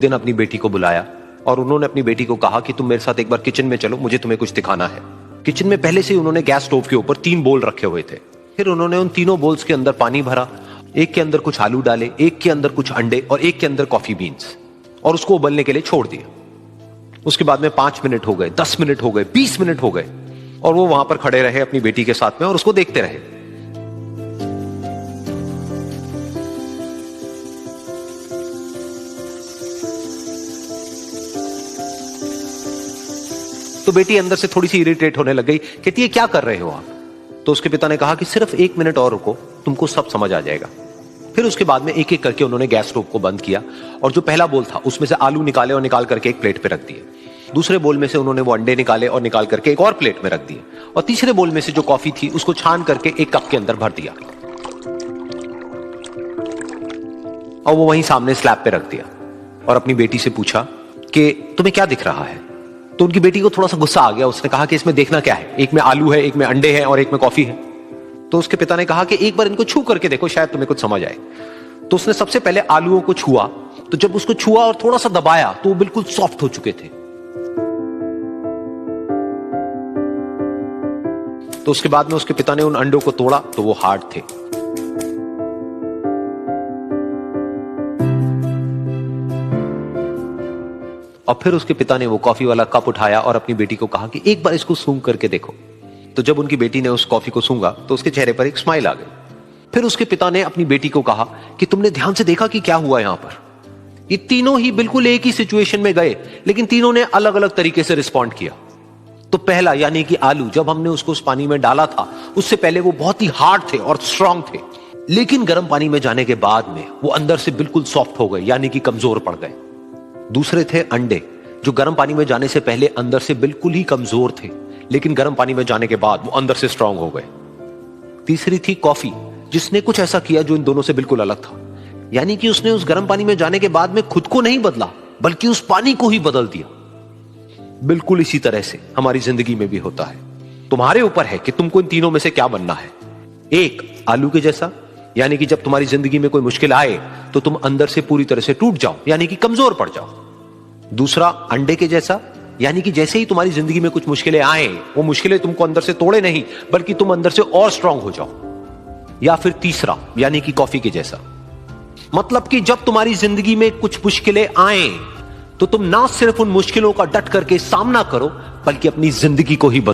दिन अपनी बेटी को बुलाया और उन्होंने अपनी बेटी को कहा कि तुम मेरे साथ एक बार किचन में चलो, मुझे तुम्हें कुछ दिखाना है। किचन में पहले से ही उन्होंने गैस स्टोव के ऊपर 3 बोल रखे हुए थे। फिर उन्होंने उन तीनों बोल्स के अंदर पानी भरा, एक के अंदर कुछ आलू डाले, एक के अंदर कुछ अंडे और एक के अंदर कॉफी बीन्स, और उसको उबलने के लिए छोड़ दिया। उसके बाद में 5 मिनट हो गए, 10 मिनट हो गए, 20 मिनट हो गए, और वो वहां पर खड़े रहे अपनी बेटी के साथ में और उसको देखते रहे। तो बेटी अंदर से थोड़ी सी इरिटेट होने लग गई, कहती है क्या कर रहे हो आप? तो उसके पिता ने कहा कि सिर्फ 1 मिनट और रुको, तुमको सब समझ आ जाएगा। फिर उसके बाद में एक एक करके उन्होंने गैस स्टोव को बंद किया और जो पहला बोल था उसमें से आलू निकाले और निकाल करके एक प्लेट पे रख दिए। दूसरे बोल में से उन्होंने वो अंडे निकाले और निकाल करके एक और प्लेट में रख दिए, और तीसरे बोल में से जो कॉफी थी उसको छान करके एक कप के अंदर भर दिया और वो वहीं सामने स्लैब पे रख दिया और अपनी बेटी से पूछा कि तुम्हें क्या दिख रहा है? तो उनकी बेटी को थोड़ा सा गुस्सा आ गया। उसने कहा कि इसमें देखना क्या है, एक में आलू है, एक में अंडे हैं और एक में कॉफी है। तो उसके पिता ने कहा कि एक बार इनको छू करके देखो, शायद तुम्हें कुछ समझ आए। तो उसने सबसे पहले आलूओं को छुआ, तो जब उसको छुआ और थोड़ा सा दबाया तो वो बिल्कुल सॉफ्ट हो चुके थे। तो उसके बाद में उसके पिता ने उन अंडों को तोड़ा तो वो हार्ड थे। और फिर उसके पिता ने वो कॉफी वाला कप उठाया और अपनी बेटी को कहा कि एक बार इसको सूंघ करके देखो। तो जब उनकी बेटी ने उस कॉफी को सूंघा तो उसके चेहरे पर एक स्माइल आ गई। फिर उसके पिता ने अपनी बेटी को कहा कि तुमने ध्यान से देखा कि क्या हुआ यहां पर? ये तीनों ही बिल्कुल एक ही सिचुएशन में गए, लेकिन तीनों ने अलग अलग तरीके से रिस्पॉन्ड किया। तो पहला यानी कि आलू, जब हमने उसको उस पानी में डाला था उससे पहले वो बहुत ही हार्ड थे और स्ट्रांग थे, लेकिन गर्म पानी में जाने के बाद में वो अंदर से बिल्कुल सॉफ्ट हो गए, यानी कि कमजोर पड़ गए। दूसरे थे अंडे, जो गर्म पानी में जाने से पहले अंदर से बिल्कुल ही कमजोर थे, लेकिन गर्म पानी में जाने के बाद वो अंदर से स्ट्रांग हो गए। तीसरी थी कॉफी, जिसने कुछ ऐसा किया जो इन दोनों से बिल्कुल अलग था, यानी कि उसने उस गर्म पानी में जाने के बाद में खुद को नहीं बदला, बल्कि उस पानी को ही बदल दिया। बिल्कुल इसी तरह से हमारी जिंदगी में भी होता है। तुम्हारे ऊपर है कि तुमको इन तीनों में से क्या बनना है। एक, आलू के जैसा, यानी कि जब तुम्हारी जिंदगी में कोई मुश्किल आए तो तुम अंदर से पूरी तरह से टूट जाओ, यानी कि कमजोर पड़ जाओ। दूसरा, अंडे के जैसा, यानी कि जैसे ही तुम्हारी जिंदगी में कुछ मुश्किलें आए, वो मुश्किलें तुमको अंदर से तोड़े नहीं, बल्कि तुम अंदर से और स्ट्रांग हो जाओ। या फिर तीसरा, यानी कि कॉफी के जैसा, मतलब कि जब तुम्हारी जिंदगी में कुछ मुश्किलें आए तो तुम ना सिर्फ उन मुश्किलों का डट करके सामना करो, बल्कि अपनी जिंदगी को ही बदलो।